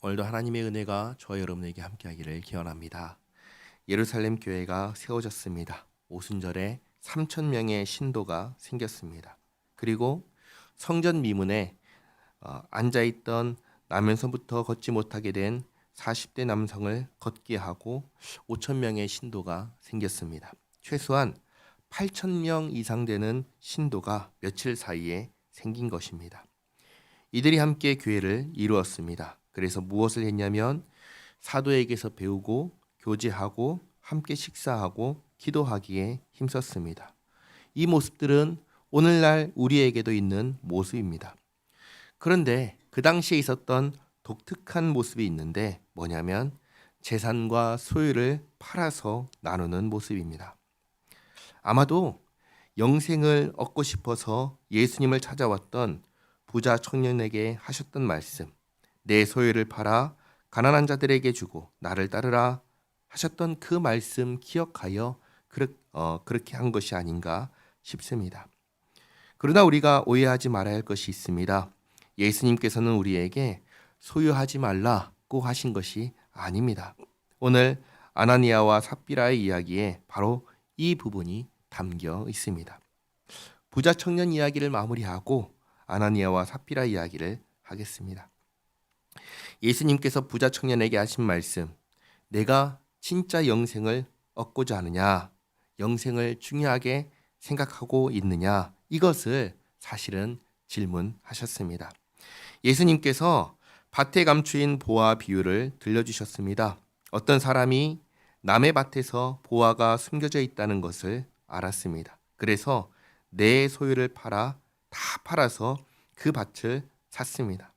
오늘도 하나님의 은혜가 저와 여러분에게 함께하기를 기원합니다. 예루살렘 교회가 세워졌습니다. 오순절에 3천 명의 신도가 생겼습니다. 그리고 성전 미문에 앉아있던 나면서부터 걷지 못하게 된 40대 남성을 걷게 하고 5천 명의 신도가 생겼습니다. 최소한 8천 명 이상 되는 신도가 며칠 사이에 생긴 것입니다. 이들이 함께 교회를 이루었습니다. 그래서 무엇을 했냐면 사도에게서 배우고 교제하고 함께 식사하고 기도하기에 힘썼습니다. 이 모습들은 오늘날 우리에게도 있는 모습입니다. 그런데 그 당시에 있었던 독특한 모습이 있는데 뭐냐면 재산과 소유를 팔아서 나누는 모습입니다. 아마도 영생을 얻고 싶어서 예수님을 찾아왔던 부자 청년에게 하셨던 말씀, 내 소유를 팔아 가난한 자들에게 주고 나를 따르라 하셨던 그 말씀 기억하여 그렇게 한 것이 아닌가 싶습니다. 그러나 우리가 오해하지 말아야 할 것이 있습니다. 예수님께서는 우리에게 소유하지 말라고 하신 것이 아닙니다. 오늘 아나니아와 삽비라의 이야기에 바로 이 부분이 담겨 있습니다. 부자 청년 이야기를 마무리하고 아나니아와 삽비라 이야기를 하겠습니다. 예수님께서 부자 청년에게 하신 말씀, 내가 진짜 영생을 얻고자 하느냐, 영생을 중요하게 생각하고 있느냐, 이것을 사실은 질문하셨습니다. 예수님께서 밭에 감추인 보화 비유를 들려주셨습니다. 어떤 사람이 남의 밭에서 보화가 숨겨져 있다는 것을 알았습니다. 그래서 내 소유를 다 팔아서 그 밭을 샀습니다.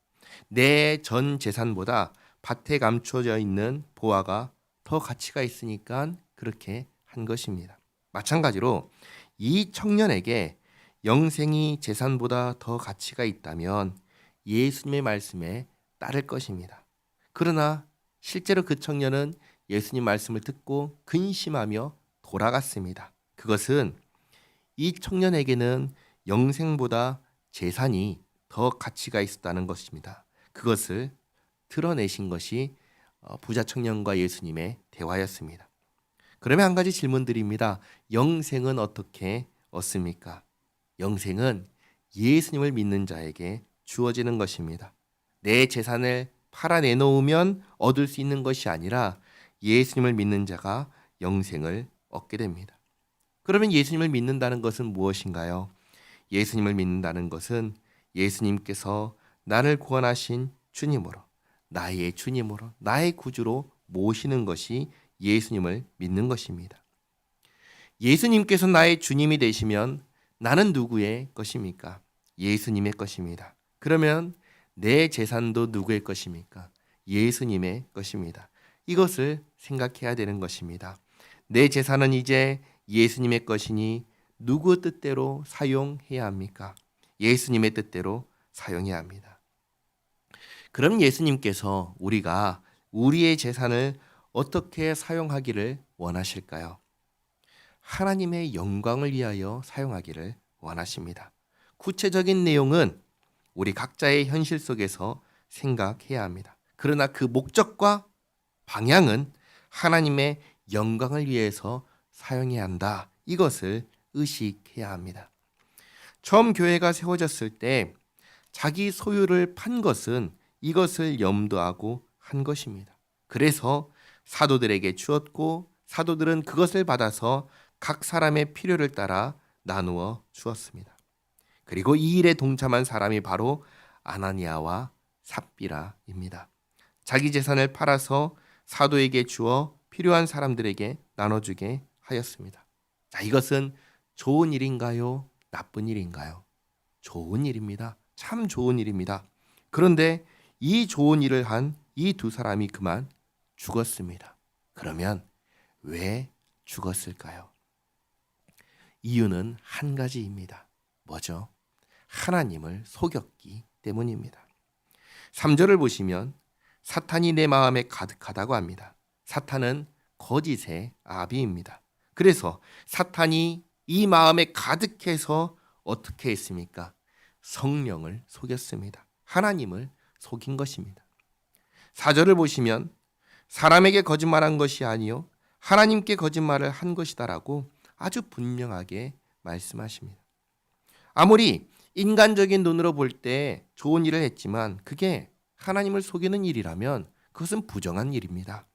내 전 재산보다 밭에 감춰져 있는 보화가 더 가치가 있으니까 그렇게 한 것입니다. 마찬가지로 이 청년에게 영생이 재산보다 더 가치가 있다면 예수님의 말씀에 따를 것입니다. 그러나 실제로 그 청년은 예수님 말씀을 듣고 근심하며 돌아갔습니다. 그것은 이 청년에게는 영생보다 재산이 더 가치가 있었다는 것입니다. 그것을 드러내신 것이 부자 청년과 예수님의 대화였습니다. 그러면 한 가지 질문드립니다. 영생은 어떻게 얻습니까? 영생은 예수님을 믿는 자에게 주어지는 것입니다. 내 재산을 팔아 내놓으면 얻을 수 있는 것이 아니라 예수님을 믿는 자가 영생을 얻게 됩니다. 그러면 예수님을 믿는다는 것은 무엇인가요? 예수님을 믿는다는 것은 예수님께서 나를 구원하신 주님으로, 나의 주님으로, 나의 구주로 모시는 것이 예수님을 믿는 것입니다. 예수님께서 나의 주님이 되시면 나는 누구의 것입니까? 예수님의 것입니다. 그러면 내 재산도 누구의 것입니까? 예수님의 것입니다. 이것을 생각해야 되는 것입니다. 내 재산은 이제 예수님의 것이니 누구 뜻대로 사용해야 합니까? 예수님의 뜻대로 사용해야 합니다. 그럼 예수님께서 우리가 우리의 재산을 어떻게 사용하기를 원하실까요? 하나님의 영광을 위하여 사용하기를 원하십니다. 구체적인 내용은 우리 각자의 현실 속에서 생각해야 합니다. 그러나 그 목적과 방향은 하나님의 영광을 위해서 사용해야 한다. 이것을 의식해야 합니다. 처음 교회가 세워졌을 때 자기 소유를 판 것은 이것을 염두하고 한 것입니다. 그래서 사도들에게 주었고 사도들은 그것을 받아서 각 사람의 필요를 따라 나누어 주었습니다. 그리고 이 일에 동참한 사람이 바로 아나니아와 삽비라입니다. 자기 재산을 팔아서 사도에게 주어 필요한 사람들에게 나눠주게 하였습니다. 자, 이것은 좋은 일인가요? 나쁜 일인가요? 좋은 일입니다. 참 좋은 일입니다. 그런데 이 좋은 일을 한 이 두 사람이 그만 죽었습니다. 그러면 왜 죽었을까요? 이유는 한 가지입니다. 뭐죠? 하나님을 속였기 때문입니다. 3절을 보시면 사탄이 내 마음에 가득하다고 합니다. 사탄은 거짓의 아비입니다. 그래서 사탄이 이 마음에 가득해서 어떻게 했습니까? 성령을 속였습니다. 하나님을 속인 것입니다. 4절을 보시면 사람에게 거짓말한 것이 아니요 하나님께 거짓말을 한 것이다라고 아주 분명하게 말씀하십니다. 아무리 인간적인 눈으로 볼 때 좋은 일을 했지만 그게 하나님을 속이는 일이라면 그것은 부정한 일입니다.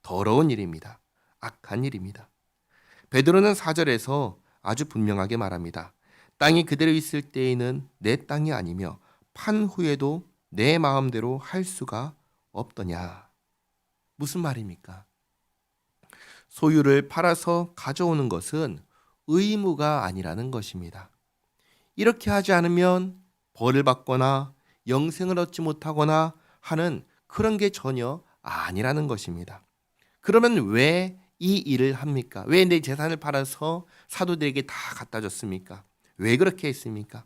더러운 일입니다. 악한 일입니다. 베드로는 4절에서 아주 분명하게 말합니다. 땅이 그대로 있을 때에는 내 땅이 아니며 판 후에도 내 마음대로 할 수가 없더냐. 무슨 말입니까? 소유를 팔아서 가져오는 것은 의무가 아니라는 것입니다. 이렇게 하지 않으면 벌을 받거나 영생을 얻지 못하거나 하는 그런 게 전혀 아니라는 것입니다. 그러면 왜 이 일을 합니까? 왜 내 재산을 팔아서 사도들에게 다 갖다 줬습니까? 왜 그렇게 했습니까?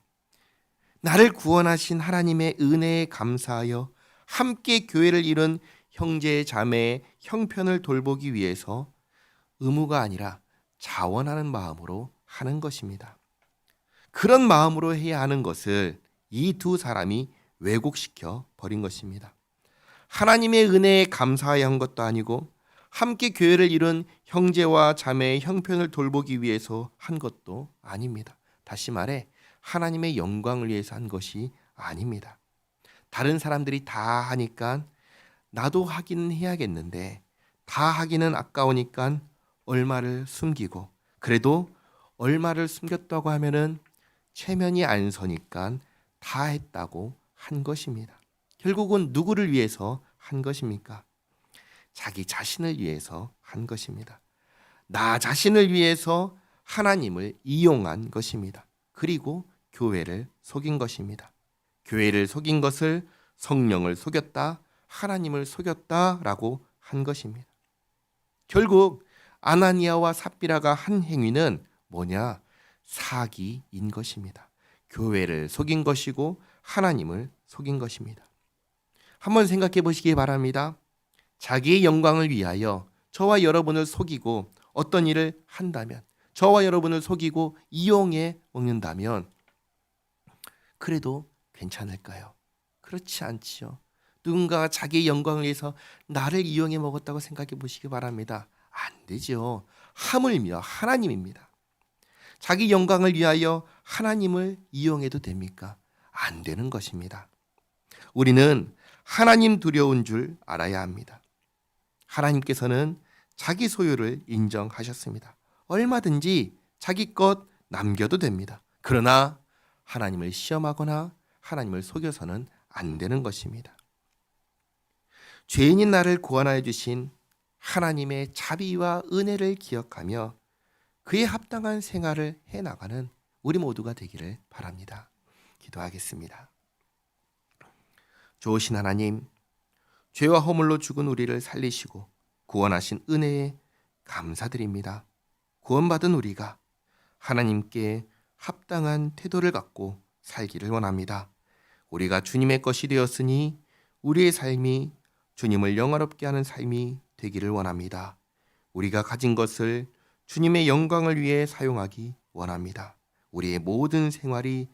나를 구원하신 하나님의 은혜에 감사하여 함께 교회를 이룬 형제 자매의 형편을 돌보기 위해서 의무가 아니라 자원하는 마음으로 하는 것입니다. 그런 마음으로 해야 하는 것을 이 두 사람이 왜곡시켜 버린 것입니다. 하나님의 은혜에 감사하여 한 것도 아니고 함께 교회를 이룬 형제와 자매의 형편을 돌보기 위해서 한 것도 아닙니다. 다시 말해 하나님의 영광을 위해서 한 것이 아닙니다. 다른 사람들이 다 하니까 나도 하기는 해야겠는데 다 하기는 아까우니까 얼마를 숨기고 그래도 얼마를 숨겼다고 하면은 체면이 안 서니까 다 했다고 한 것입니다. 결국은 누구를 위해서 한 것입니까? 자기 자신을 위해서 한 것입니다. 나 자신을 위해서 하나님을 이용한 것입니다. 그리고 교회를 속인 것입니다. 교회를 속인 것을 성령을 속였다, 하나님을 속였다라고 한 것입니다. 결국 아나니아와 삽비라가 한 행위는 뭐냐? 사기인 것입니다. 교회를 속인 것이고 하나님을 속인 것입니다. 한번 생각해 보시기 바랍니다. 자기의 영광을 위하여 저와 여러분을 속이고 어떤 일을 한다면, 저와 여러분을 속이고 이용해 먹는다면 그래도 괜찮을까요? 그렇지 않지요. 누군가가 자기의 영광을 위해서 나를 이용해 먹었다고 생각해 보시기 바랍니다. 안 되죠. 하물며 하나님입니다. 자기 영광을 위하여 하나님을 이용해도 됩니까? 안 되는 것입니다. 우리는 하나님 두려운 줄 알아야 합니다. 하나님께서는 자기 소유를 인정하셨습니다. 얼마든지 자기 것 남겨도 됩니다. 그러나 하나님을 시험하거나 하나님을 속여서는 안 되는 것입니다. 죄인인 나를 구원하여 주신 하나님의 자비와 은혜를 기억하며 그에 합당한 생활을 해나가는 우리 모두가 되기를 바랍니다. 기도하겠습니다. 좋으신 하나님, 죄와 허물로 죽은 우리를 살리시고 구원하신 은혜에 감사드립니다. 구원받은 우리가 하나님께 합당한 태도를 갖고 살기를 원합니다. 우리가 주님의 것이 되었으니 우리의 삶이 주님을 영화롭게 하는 삶이 되기를 원합니다. 우리가 가진 것을 주님의 영광을 위해 사용하기 원합니다. 우리의 모든 생활이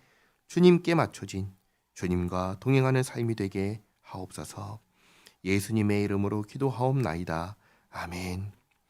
주님께 맞춰진 주님과 동행하는 삶이 되게 하옵소서. 예수님의 이름으로 기도하옵나이다. 아멘.